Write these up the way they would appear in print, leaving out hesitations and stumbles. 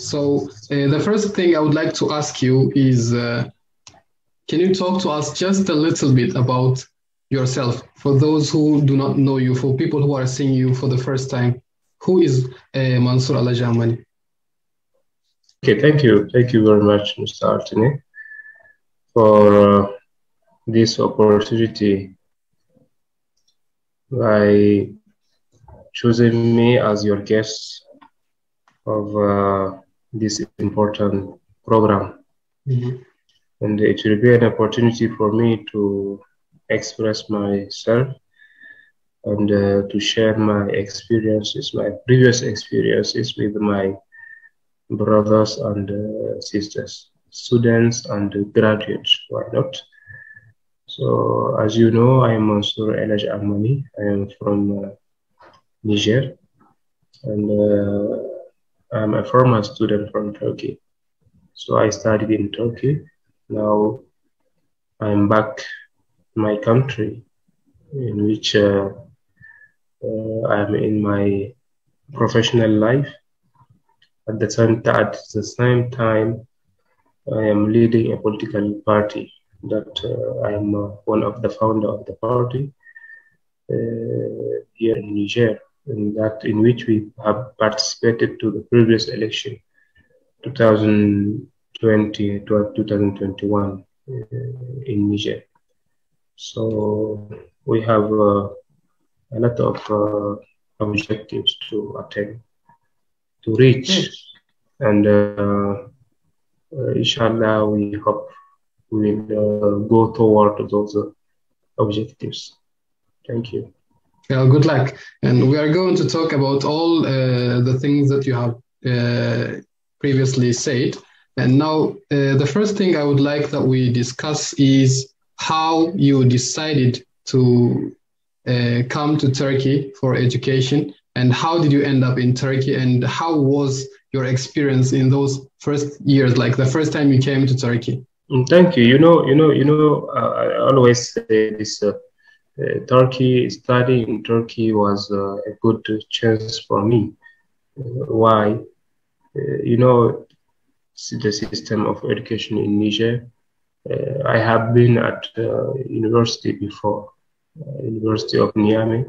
So the first thing I would like to ask you is, can you talk to us just a little bit about yourself? For those who do not know you, for people who are seeing you for the first time, who is Mansour Alajamani? Okay, thank you. Thank you very much, Mr. Altine, for this opportunity by choosing me as your guest of this important program. And it will be an opportunity for me to express myself and to share my experiences, my previous experiences with my brothers and sisters, students and graduates, why not? So, as you know, I am Mansour Elaj Amani. I am from Niger, and I'm a former student from Turkey. So I studied in Turkey. Now I'm back in my country, in which I'm in my professional life. At the same time, I am leading a political party that I am one of the founder of the party here in Niger, in which we have participated to the previous election, 2020 to 2021 in Niger. So we have a lot of objectives to attain, to reach, and inshallah, we hope we will go toward those objectives. Thank you. Well, good luck. And we are going to talk about all the things that you have previously said. And now the first thing I would like that we discuss is how you decided to come to Turkey for education, and how did you end up in Turkey, and how was your experience in those first years, like the first time you came to Turkey? Thank you. I always say this. Studying in Turkey was a good chance for me. Why? The system of education in Niger. I have been at university before, University of Niamey,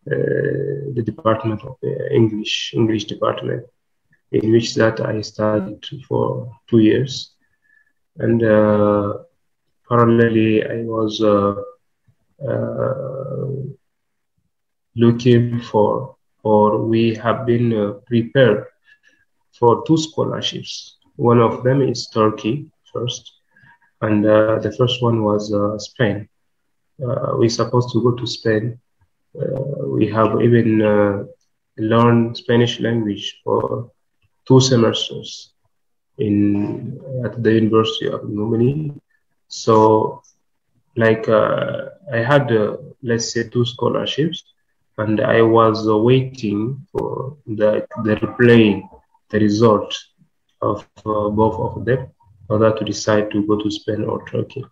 the department of English department, in which that I studied for 2 years, and parallelly I was looking for, or we have been prepared for 2 scholarships. One of them is Turkey first, and the first one was Spain. We're supposed to go to Spain. We have even learned Spanish language for 2 semesters at the University of Numini. So, like I had, let's say, 2 scholarships, and I was waiting for the replaying, the result of both of them, in order to decide to go to Spain or Turkey.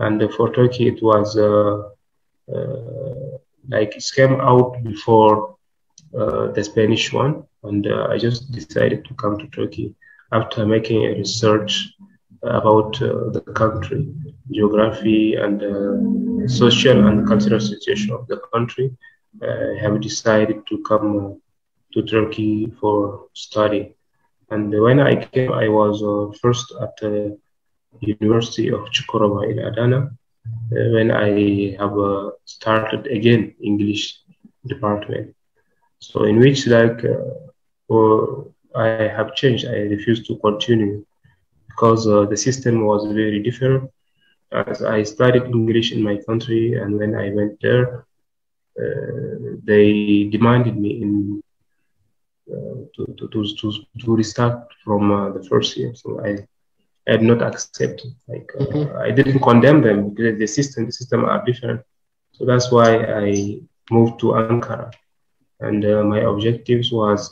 And for Turkey, it was like it came out before the Spanish one, and I just decided to come to Turkey after making a research about the country, geography, and social and cultural situation of the country. I have decided to come to Turkey for study. And when I came, I was first at the University of Çukurova in Adana, when I have started again English department. So in which I have changed. I refused to continue because the system was very different. As I studied English in my country, and when I went there, they demanded me to restart from the first year. So I had not accepted. I didn't condemn them because the system are different. So that's why I moved to Ankara, and my objective was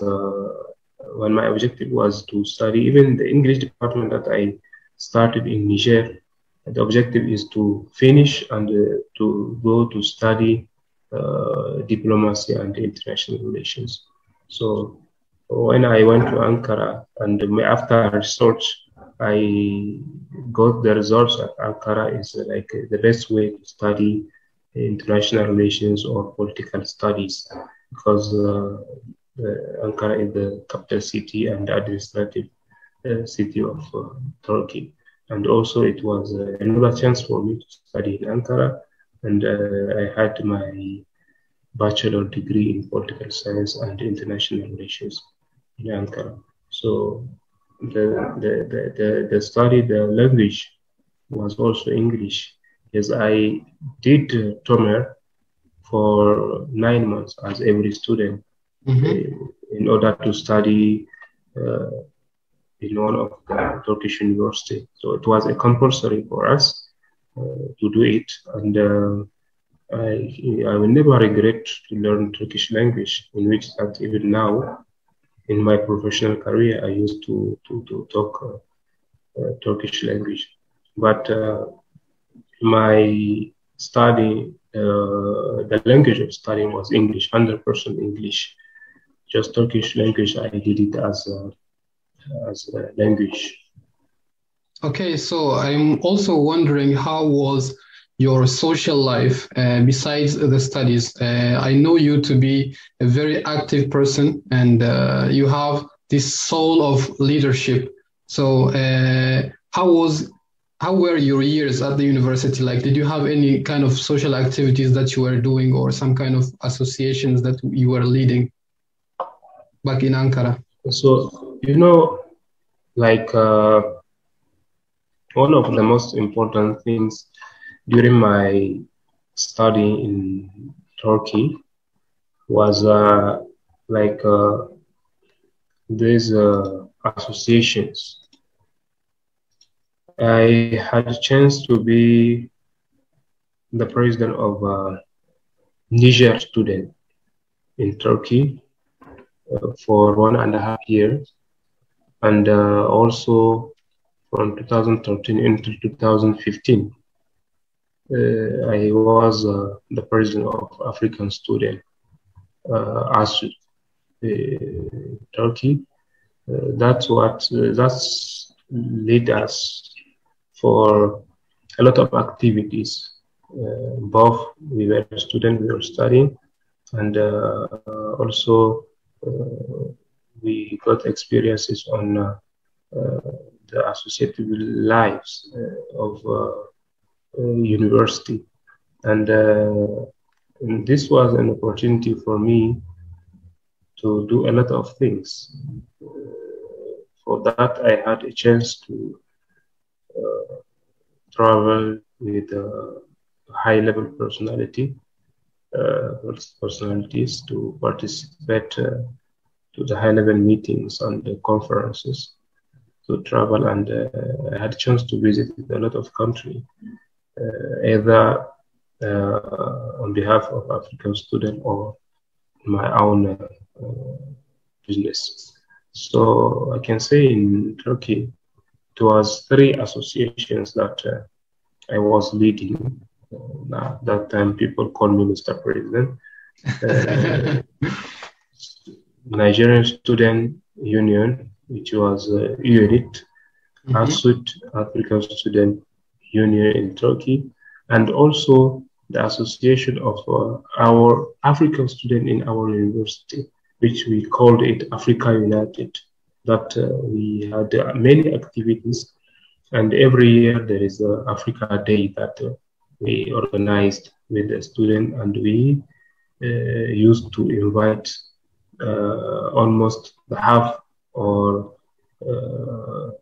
to study even the English department that I started in Niger. The objective is to finish and to go to study diplomacy and international relations. So when I went to Ankara, and after research, I got the results that Ankara is like the best way to study international relations or political studies, because Ankara is the capital city and administrative city of Turkey. And also it was another chance for me to study in Ankara, and I had my bachelor degree in political science and international relations in Ankara. So the study, the language was also English. Yes, I did TOMER for 9 months as every student in order to study in one of the Turkish university. So it was a compulsory for us to do it, and I will never regret to learn Turkish language, in which that even now in my professional career I used to talk Turkish language. But my study, the language of studying was English, 100% English. Just Turkish language, I did it as a language. Okay, so I'm also wondering, how was your social life besides the studies? I know you to be a very active person, and you have this soul of leadership. So how were your years at the university like? Did you have any kind of social activities that you were doing, or some kind of associations that you were leading back in Ankara? So, like one of the most important things during my study in Turkey was these associations. I had a chance to be the president of Niger student in Turkey for 1.5 years, and also from 2013 until 2015. I was the president of African student ASU Turkey. That's led us for a lot of activities. Both we were students, we were studying, and also we got experiences on the associated lives of university, and this was an opportunity for me to do a lot of things. For that, I had a chance to travel with high-level personalities to participate to the high-level meetings and the conferences, to travel, and I had a chance to visit a lot of countries, either on behalf of African students or my own business. So I can say in Turkey, it was 3 associations that I was leading. At that time, people call me Mr. President. Nigerian Student Union, which was UNIT, ASUD, African Student Union in Turkey, and also the association of our African students in our university, which we called it Africa United. That we had many activities, and every year there is a Africa Day that we organized with the students, and we used to invite almost the half or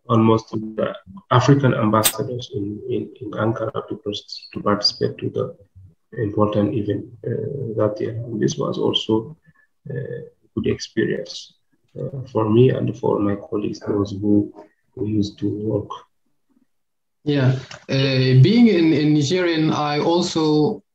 almost the African ambassadors in Ankara to participate to the important event that year. And this was also a good experience for me and for my colleagues, those who used to work. Yeah, being in Nigerian, I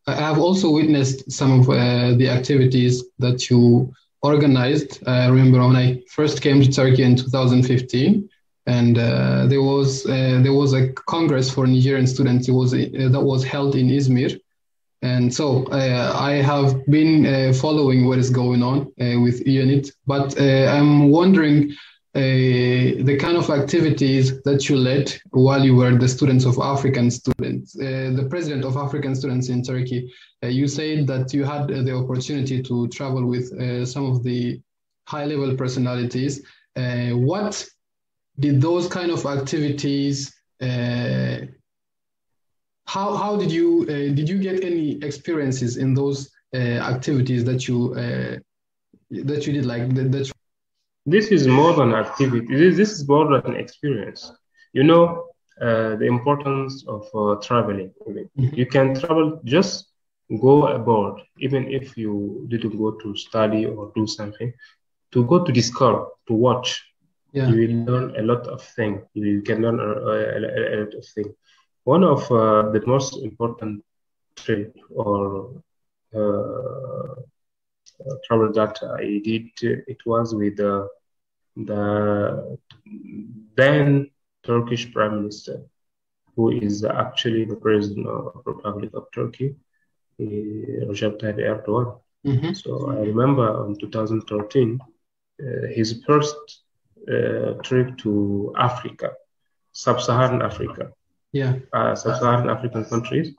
have also witnessed some of the activities that you organized. I remember when I first came to Turkey in 2015, and there was a congress for Nigerian students. That was held in Izmir, And so I have been following what is going on with UNIT, but I'm wondering the kind of activities that you led while you were the students of African students, the president of African students in Turkey. You said that you had the opportunity to travel with some of the high-level personalities. What did those kind of activities how did you get any experiences in those activities that you did This is more than activity. This is more than experience. You know, the importance of traveling. You can travel, just go abroad, even if you didn't go to study or do something, to go to discover, to watch. Yeah. You will learn a lot of things. You can learn a lot of things. One of the most important trip or travel that I did, it was with the then Turkish Prime Minister, who is actually the President of the Republic of Turkey, Recep Tayyip Erdogan. Mm-hmm. So I remember in 2013, his first trip to Africa, Sub-Saharan Africa. Yeah. Sub-Saharan African countries.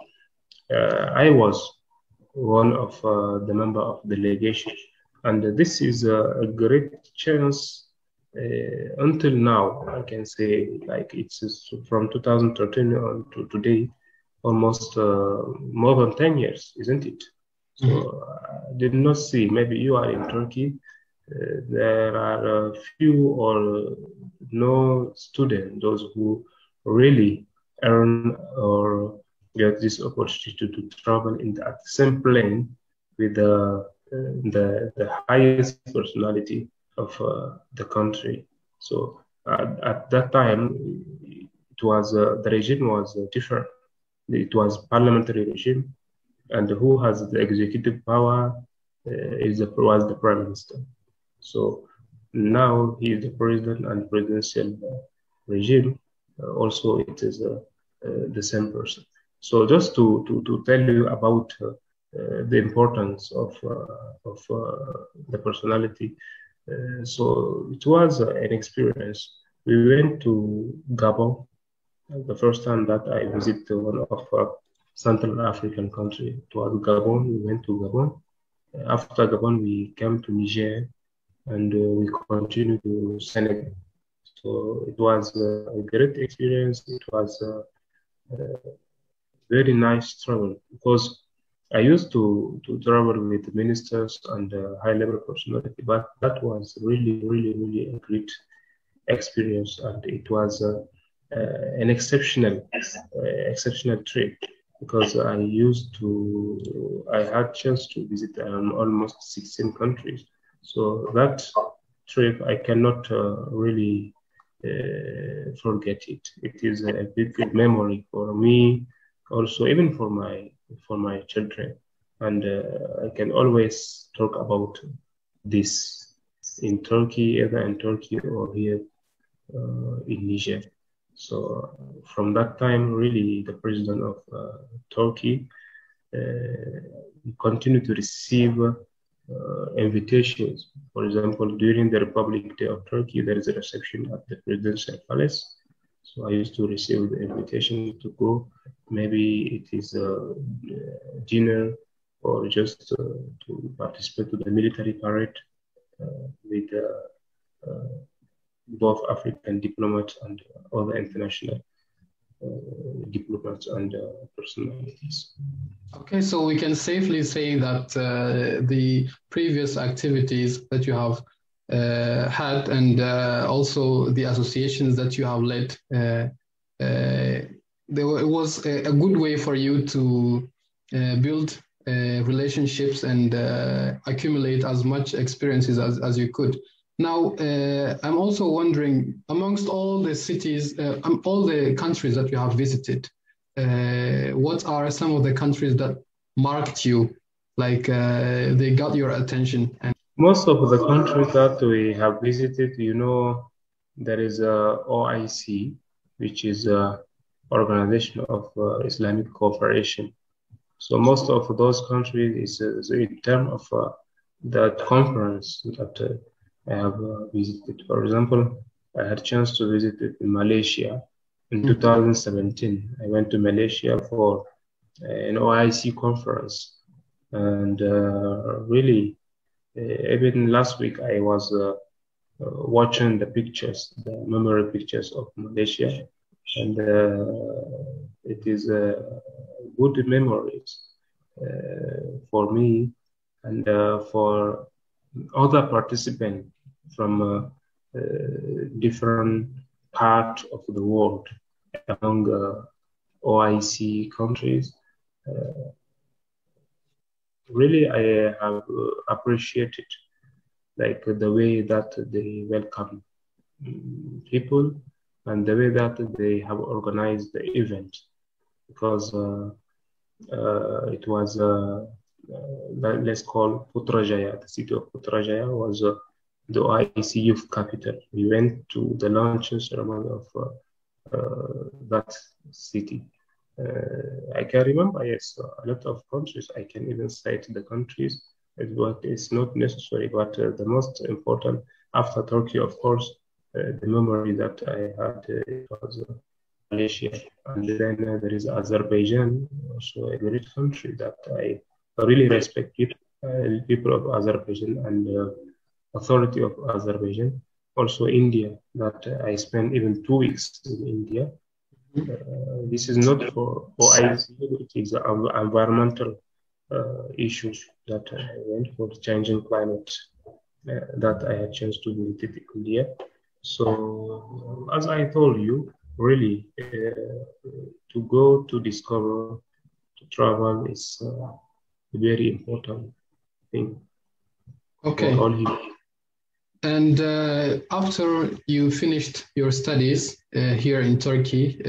I was one of the member of the delegation, and this is a great chance. Until now, I can say, like, it's from 2013 on to today, almost more than 10 years, isn't it? So I did not see, maybe you are in Turkey, there are a few or no students, those who really earn or get this opportunity to travel in the same plane with the highest personality of the country. So at that time, it was the regime was different. It was parliamentary regime, and who has the executive power was the prime minister. So now he is the president and presidential regime. Also, it is the same person. So just to tell you about the importance of the personality. So it was an experience. We went to Gabon the first time that I visited one of Central African country. It was Gabon. We went to Gabon. After Gabon, we came to Niger, and we continued to Senegal. So it was a great experience. It was a very nice travel, because I used to travel with ministers and high-level personality, but that was really a great experience, and it was an exceptional trip, because I had chance to visit almost 16 countries. So that trip, I cannot really forget it. It is a big memory for me, also even for my children, and I can always talk about this in Turkey, either in Turkey or here in Niger. So from that time, really, the president of Turkey continued to receive invitations. For example, during the Republic Day of Turkey, there is a reception at the presidential palace. So I used to receive the invitation to go. Maybe it is a dinner, or just to participate to the military parade with both African diplomats and other international diplomats and personalities. Okay, so we can safely say that the previous activities that you have had, and also the associations that you have led, it was a good way for you to build relationships and accumulate as much experiences as you could. Now, I'm also wondering, amongst all the cities, all the countries that you have visited, what are some of the countries that marked you, like they got your attention? Most of the countries that we have visited, there is a OIC, which is a Organization of Islamic Cooperation. So most of those countries is in terms of that conference that I have visited. For example, I had a chance to visit Malaysia in 2017. I went to Malaysia for an OIC conference, and really, even last week I was watching the pictures, the memory pictures of Malaysia, and it is good memories for me and for other participants from different parts of the world among OIC countries. Really, I have appreciated like the way that they welcome people and the way that they have organized the event, because it was let's call Putrajaya, the city of Putrajaya was the OIC youth capital. We went to the launching ceremony of that city. I can remember, yes, a lot of countries. I can even cite the countries, but it's not necessary. But the most important, after Turkey, of course, the memory that I had was Malaysia. And then there is Azerbaijan, also a great country that I really respect it. People of Azerbaijan and authority of Azerbaijan. Also India, that I spent even 2 weeks in India. This is not for OIC, it is environmental issues that I went for, changing climate that I had chance to visit India. So as I told you, really to go to discover, to travel is a very important thing. Okay. For all humans. And after you finished your studies here in Turkey,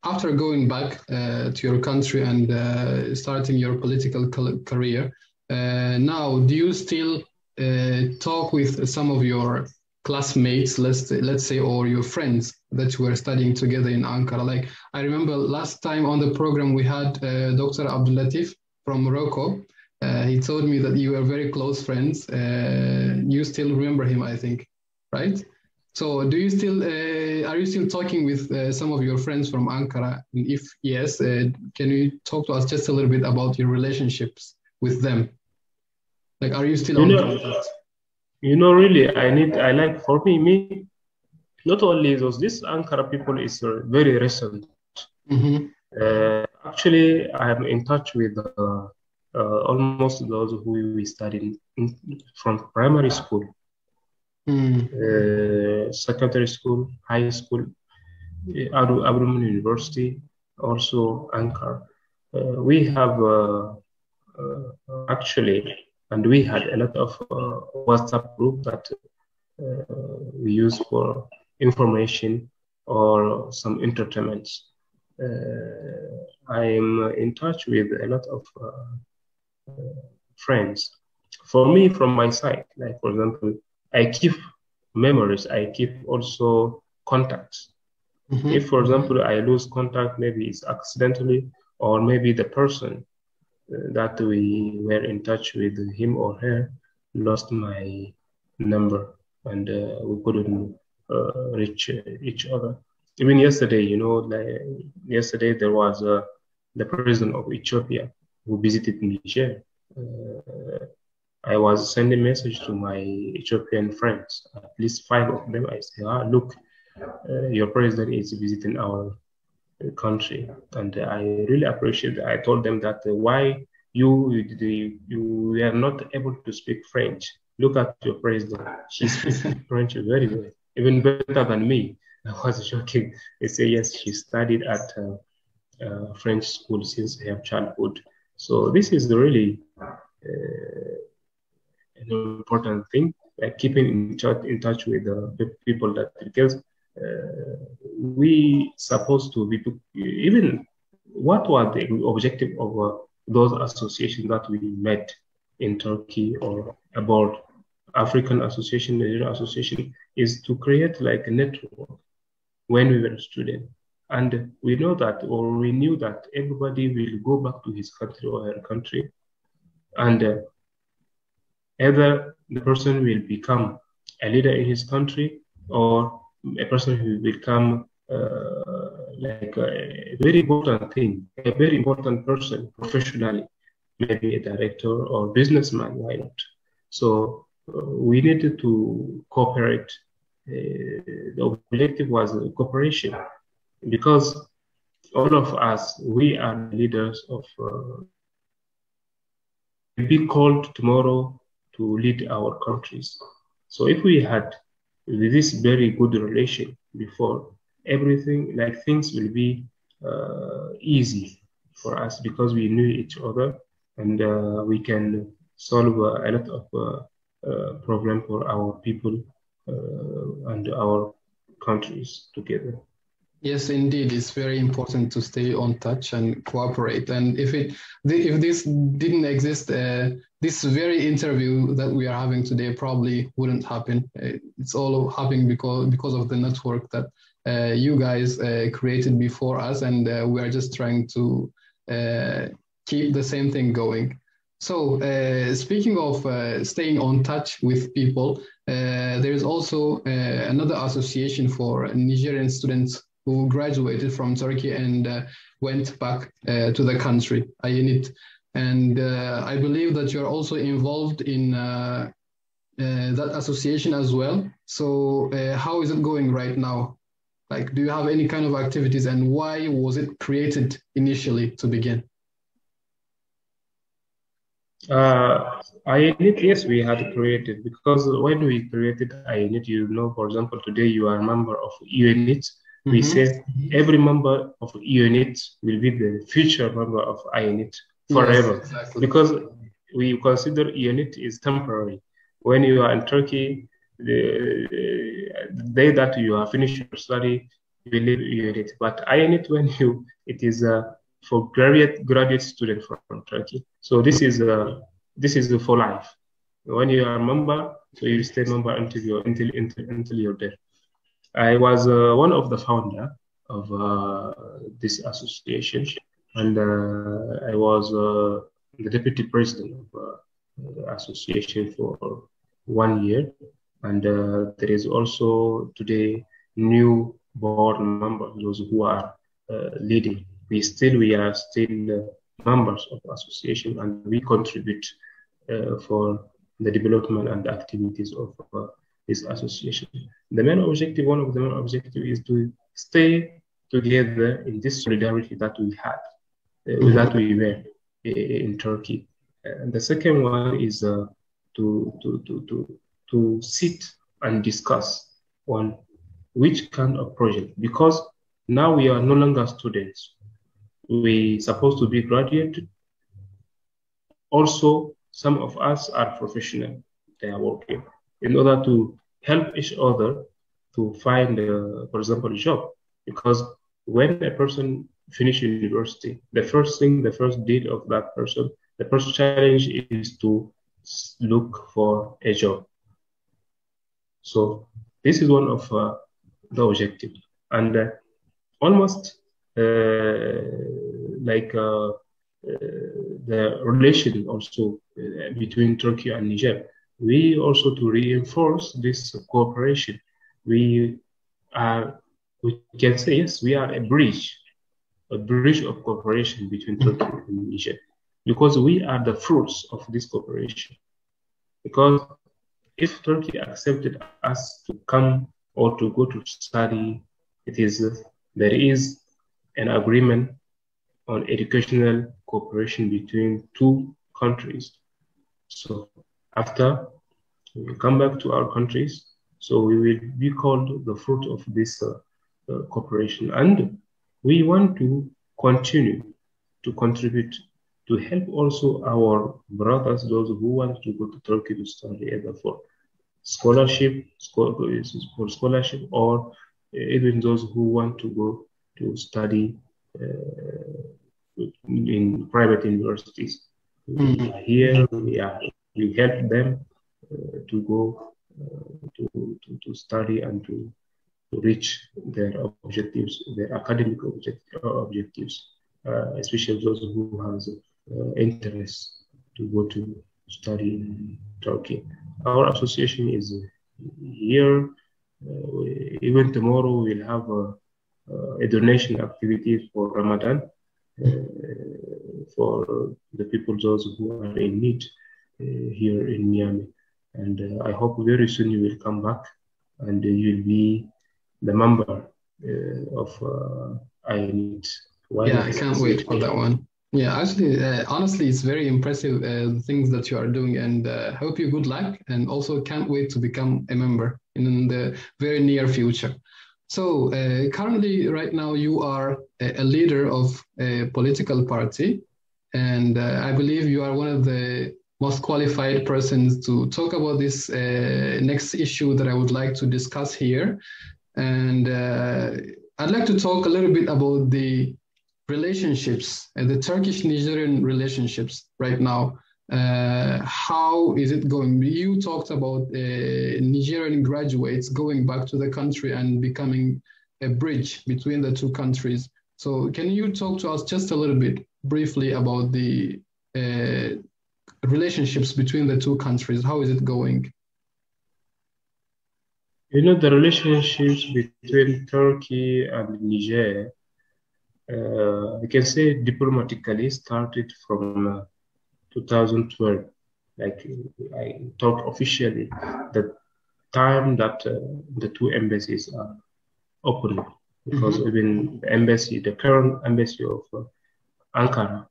after going back to your country and starting your political career, now do you still talk with some of your classmates, let's say, or your friends that were studying together in Ankara? Like I remember last time on the program we had Dr. Abdulatif from Morocco. He told me that you were very close friends. You still remember him, I think, right? So do you still, are you still talking with some of your friends from Ankara? And if yes, can you talk to us just a little bit about your relationships with them? Like, are you still on contact? Really, I like, for me, not only this Ankara people is very recent. Actually, I am in touch with almost those who we studied from primary school, secondary school, high school, Abdul University, also Ankara. We have actually, and we had a lot of WhatsApp group that we use for information or some entertainments. I'm in touch with a lot of friends. For me, from my side, like for example, I keep memories, I keep also contacts. If, for example, I lose contact, maybe it's accidentally, or maybe the person that we were in touch with, him or her, lost my number and we couldn't reach each other. Even yesterday, yesterday there was the president of Ethiopia who visited Niger. I was sending message to my Ethiopian friends, at least 5 of them. I say, look, your president is visiting our country, and I really appreciate it. I told them that why you are not able to speak French. Look at your president; she speaks French very well, even better than me. I was shocking. They say yes, she studied at French school since her childhood. So this is really an important thing, like keeping in touch with the people that, because we supposed to be, even what was the objective of those associations that we met in Turkey or abroad, African Association, Nigerian Association, is to create like a network when we were a student. And we know that, or we knew that everybody will go back to his country or her country, and either the person will become a leader in his country, or a person who will become like a very important thing, a very important person professionally, maybe a director or businessman, why not? So we needed to cooperate. The objective was cooperation, because all of us, we are leaders of, be called tomorrow to lead our countries. So if we had this very good relation before, everything, like things will be easy for us, because we knew each other, and we can solve a lot of problem for our people and our countries together. Yes, indeed, it's very important to stay on touch and cooperate. And if this didn't exist, this very interview that we are having today probably wouldn't happen. It's all happening because of the network that you guys created before us, and we are just trying to keep the same thing going. So, speaking of staying on touch with people, there is also another association for Nigerian students who graduated from Turkey and went back to the country, INIT. And I believe that you're also involved in that association as well. So how is it going right now? Like, do you have any kind of activities, and why was it created initially to begin? INIT, yes, we had created, because when we created INIT, you know, for example, today you are a member of UNIT. We say every member of UNIT will be the future member of INIT forever. Yes, exactly. Because we consider UNIT is temporary. When you are in Turkey, the day that you have finished your study, you leave UNIT. But INIT, it is for graduate students from Turkey. So this is for life. When you are a member, so you stay member until you're dead. I was one of the founder of this association, and I was the deputy president of the association for 1 year. And there is also today new board members, those who are leading. We are still members of the association, and we contribute for the development and the activities of this association. One of the main objectives is to stay together in this solidarity that we had, that we were in Turkey. And the second one is to sit and discuss on which kind of project, because now we are no longer students. We supposed to be graduated. Also, some of us are professional. They are working in order to help each other to find, for example, a job. Because when a person finishes university, the first deed of that person, the first challenge is to look for a job. So this is one of the objectives. And almost the relation also between Turkey and Niger. We also, to reinforce this cooperation, we can say, yes, we are a bridge of cooperation between Turkey and Niger, because we are the fruits of this cooperation. Because if Turkey accepted us to come or to go to study, there is an agreement on educational cooperation between two countries. So after we come back to our countries, so we will be called the fruit of this cooperation. And we want to continue to contribute to help also our brothers, those who want to go to Turkey to study, either for scholarship, or even those who want to go to study in private universities. Here we help them to go to study and to reach their objectives, their academic objectives, especially those who have interest to go to study in Turkey. Our association is here. Even tomorrow we'll have a donation activity for Ramadan for the people, those who are in need here in Miami. And I hope very soon you will come back and you'll be the member of INET. Yeah, I can't wait for that one. Yeah, actually, honestly, it's very impressive the things that you are doing, and hope you good luck. And also, can't wait to become a member in the very near future. So, currently, right now, you are a leader of a political party, and I believe you are one of the most qualified persons to talk about this next issue that I would like to discuss here. And I'd like to talk a little bit about the relationships, the Turkish Nigerian relationships right now. How is it going? You talked about Nigerian graduates going back to the country and becoming a bridge between the two countries. So can you talk to us just a little bit briefly about the relationships between the two countries? How is it going? You know, the relationships between Turkey and Niger, we can say diplomatically started from 2012. Like I talk officially, the time that the two embassies are open, because even the embassy, the current embassy of Ankara,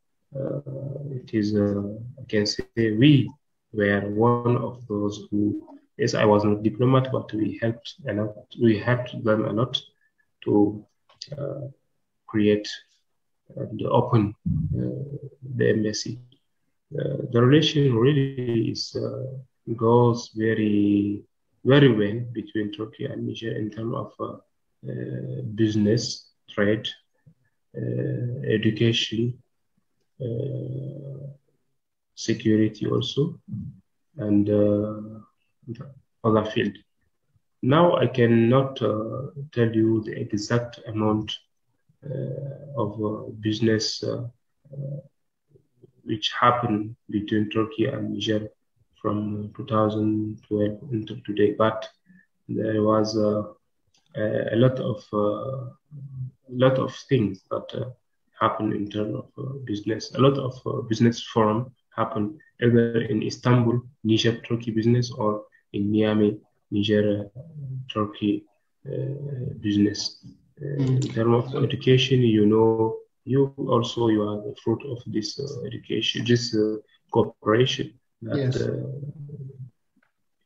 it is, I can say we were one of those who, yes, I was not diplomat, but we helped a lot. We helped them a lot to create and open the embassy. The relation really is goes very, very well between Turkey and Niger in terms of business, trade, education, security also, and other field. Now I cannot tell you the exact amount of business which happened between Turkey and Niger from 2012 until today, but there was a lot of things that happened in terms of business. A lot of business forum happened either in Istanbul, Niger Turkey business, or in Miami, Niger Turkey business. In terms of education, you know, you are the fruit of this education, this cooperation that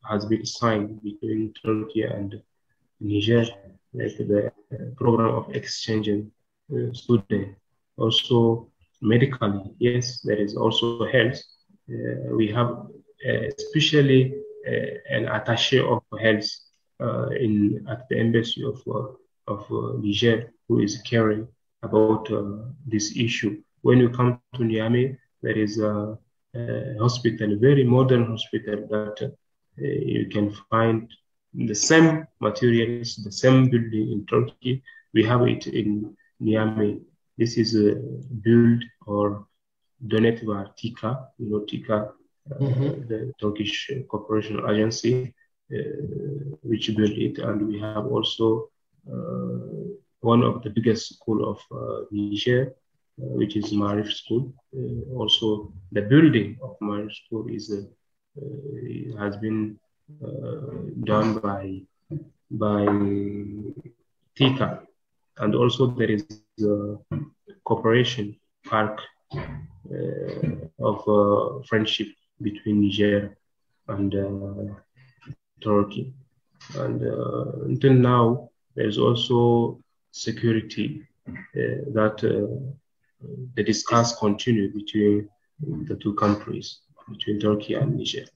has been signed between Turkey and Niger, like the program of exchanging students. Also, medically, yes, there is also health. We have especially an attaché of health at the embassy of Niger, who is caring about this issue. When you come to Niamey, there is a hospital, a very modern hospital that you can find the same materials, the same building in Turkey. We have it in Niamey. This is built or donated by TIKA, you know, TIKA, the Turkish Cooperation Agency, which built it. And we have also one of the biggest school of Niger, which is Marif School. Also, the building of Marif School has been done by TIKA. And also there is a cooperation park of friendship between Niger and Turkey. And until now, there's also security that the discuss continue between the two countries, between Turkey and Niger.